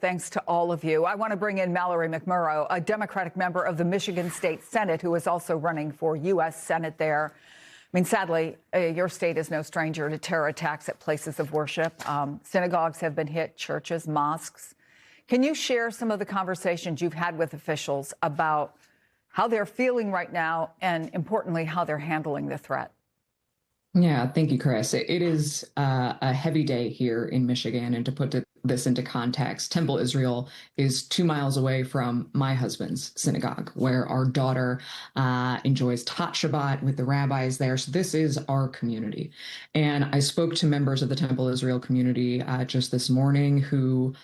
Thanks to all of you. I want to bring in Mallory McMurrow, a Democratic member of the Michigan State Senate, who is also running for U.S. Senate there. I mean, sadly, your state is no stranger to terror attacks at places of worship. Synagogues have been hit, churches, mosques. Can you share some of the conversations you've had with officials about how they're feeling right now and, importantly, how they're handling the threat? Yeah, thank you, Chris. It is a heavy day here in Michigan. And to put this into context, Temple Israel is 2 miles away from my husband's synagogue, where our daughter enjoys Tot Shabbat with the rabbis there. So this is our community. And I spoke to members of the Temple Israel community just this morning who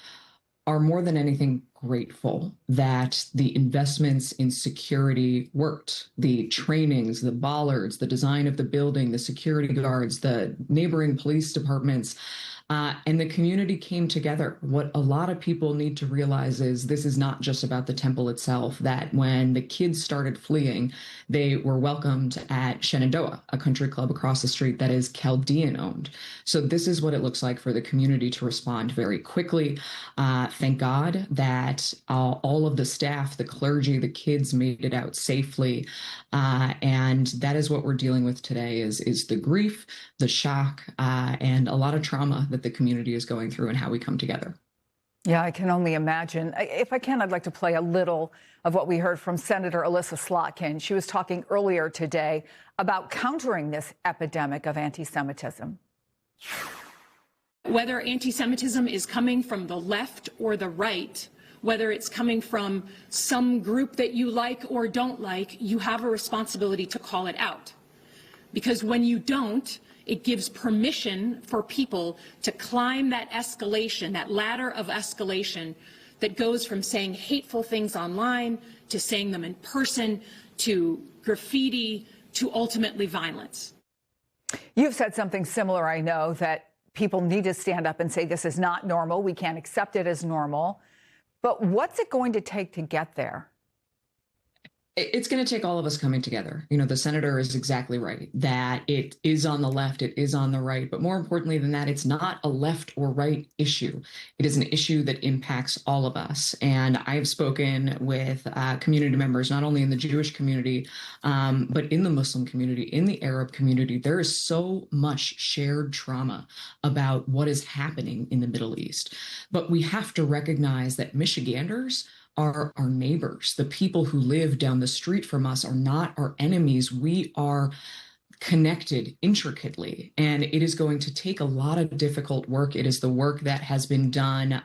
are more than anything grateful that the investments in security worked. The trainings, the bollards, the design of the building, the security guards, the neighboring police departments, and the community came together. What a lot of people need to realize is this is not just about the temple itself, that when the kids started fleeing, they were welcomed at Shenandoah, a country club across the street that is Chaldean owned. So this is what it looks like for the community to respond very quickly. Thank God that all of the staff, the clergy, the kids made it out safely. And that is what we're dealing with today is the grief, the shock, and a lot of trauma that the community is going through and how we come together. Yeah, I can only imagine. If I can, I'd like to play a little of what we heard from Senator Alyssa Slotkin. She was talking earlier today about countering this epidemic of anti-Semitism. Whether anti-Semitism is coming from the left or the right, whether it's coming from some group that you like or don't like, you have a responsibility to call it out. Because when you don't, it gives permission for people to climb that escalation, that ladder of escalation that goes from saying hateful things online to saying them in person to graffiti to ultimately violence. You've said something similar, I know, that people need to stand up and say this is not normal. We can't accept it as normal. But what's it going to take to get there? It's going to take all of us coming together. You know, the senator is exactly right that it is on the left, it is on the right. But more importantly than that, it's not a left or right issue. It is an issue that impacts all of us. And I've spoken with community members, not only in the Jewish community, but in the Muslim community, in the Arab community. There is so much shared trauma about what is happening in the Middle East. But we have to recognize that Michiganders are our neighbors. The people who live down the street from us are not our enemies. We are connected intricately, and it is going to take a lot of difficult work. It is the work that has been done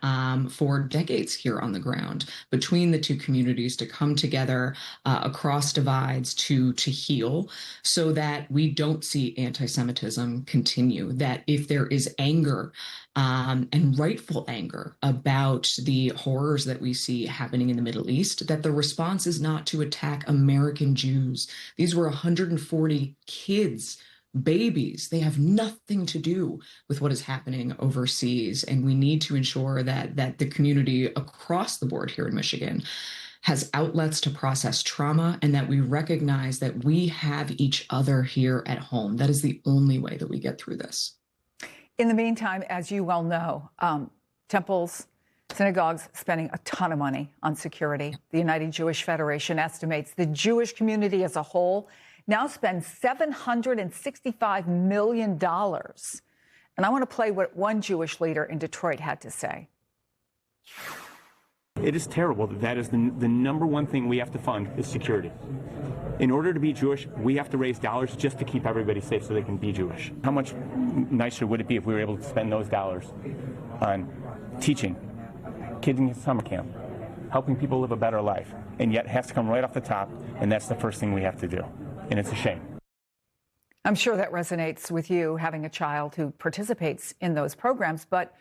for decades here on the ground between the two communities to come together across divides to heal so that we don't see anti-Semitism continue, that if there is anger and rightful anger about the horrors that we see happening in the Middle East, that the response is not to attack American Jews. These were 140 kids, babies. They have nothing to do with what is happening overseas. And we need to ensure that the community across the board here in Michigan has outlets to process trauma, and that we recognize that we have each other here at home. That is the only way that we get through this. In the meantime, as you well know, temples, synagogues spending a ton of money on security. The United Jewish Federation estimates the Jewish community as a whole now spends $765 million. And I want to play what one Jewish leader in Detroit had to say. It is terrible that is the number one thing we have to fund is security. In order to be Jewish, we have to raise dollars just to keep everybody safe so they can be Jewish. How much nicer would it be if we were able to spend those dollars on teaching, kids in summer camp, helping people live a better life, and yet it has to come right off the top, and that's the first thing we have to do. And it's a shame. I'm sure that resonates with you, having a child who participates in those programs, but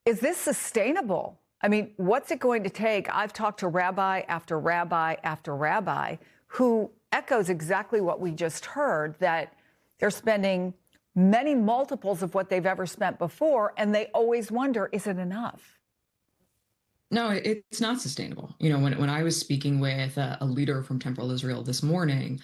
is this sustainable? I mean, what's it going to take? I've talked to rabbi after rabbi after rabbi who echoes exactly what we just heard, that they're spending many multiples of what they've ever spent before, and they always wonder, is it enough? No, it's not sustainable. You know, when I was speaking with a leader from Temporal Israel this morning,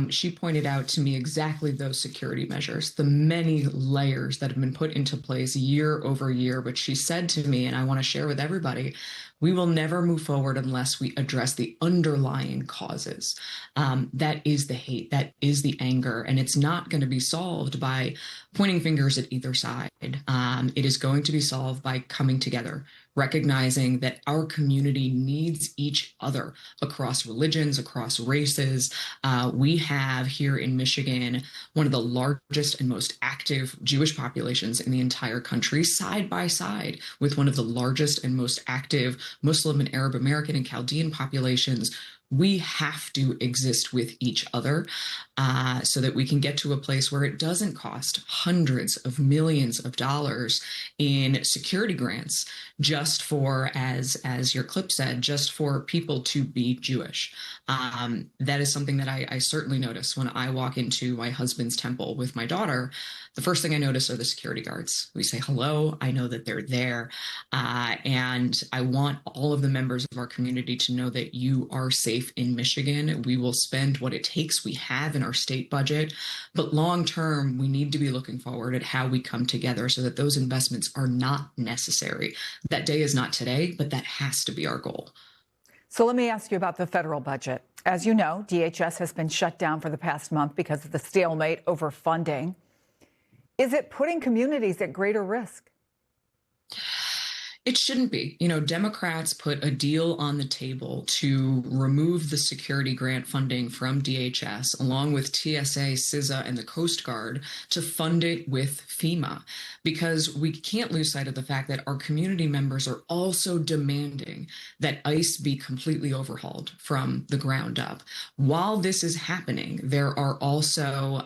she pointed out to me exactly those security measures, the many layers that have been put into place year over year. But she said to me, and I want to share with everybody, we will never move forward unless we address the underlying causes. That is the hate, that is the anger, and it's not going to be solved by pointing fingers at either side. It is going to be solved by coming together, recognizing that our community needs each other across religions, across races. We have here in Michigan one of the largest and most active Jewish populations in the entire country, side by side with one of the largest and most active Muslim and Arab American and Chaldean populations. We have to exist with each other so that we can get to a place where it doesn't cost hundreds of millions of dollars in security grants just for, as your clip said, just for people to be Jewish. That is something that I certainly notice when I walk into my husband's temple with my daughter. The first thing I notice are the security guards. We say hello. I know that they're there. And I want all of the members of our community to know that you are safe in Michigan. We will spend what it takes. We have in our state budget. But long term, we need to be looking forward at how we come together so that those investments are not necessary. That day is not today, but that has to be our goal. So let me ask you about the federal budget. As you know, DHS has been shut down for the past month because of the stalemate over funding. Is it putting communities at greater risk? It shouldn't be. You know, Democrats put a deal on the table to remove the security grant funding from DHS, along with TSA, CISA, and the Coast Guard, to fund it with FEMA, because we can't lose sight of the fact that our community members are also demanding that ICE be completely overhauled from the ground up. While this is happening, there are also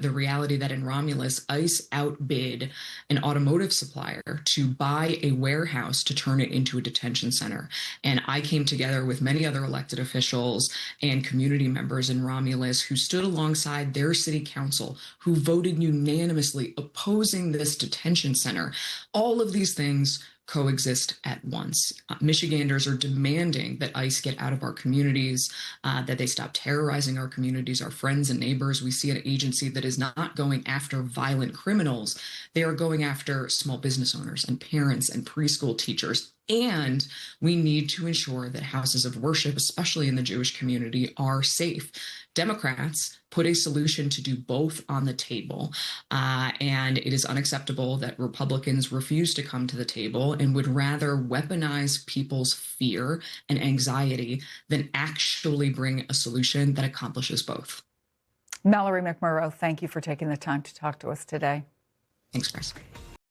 the reality that in Romulus, ICE outbid an automotive supplier to buy a warehouse to turn it into a detention center. And I came together with many other elected officials and community members in Romulus who stood alongside their city council, who voted unanimously opposing this detention center. All of these things coexist at once. Michiganders are demanding that ICE get out of our communities, that they stop terrorizing our communities, our friends and neighbors. We see an agency that is not going after violent criminals. They are going after small business owners and parents and preschool teachers. And we need to ensure that houses of worship, especially in the Jewish community, are safe. Democrats put a solution to do both on the table. And it is unacceptable that Republicans refuse to come to the table and would rather weaponize people's fear and anxiety than actually bring a solution that accomplishes both. Mallory McMurrow, thank you for taking the time to talk to us today. Thanks, Chris.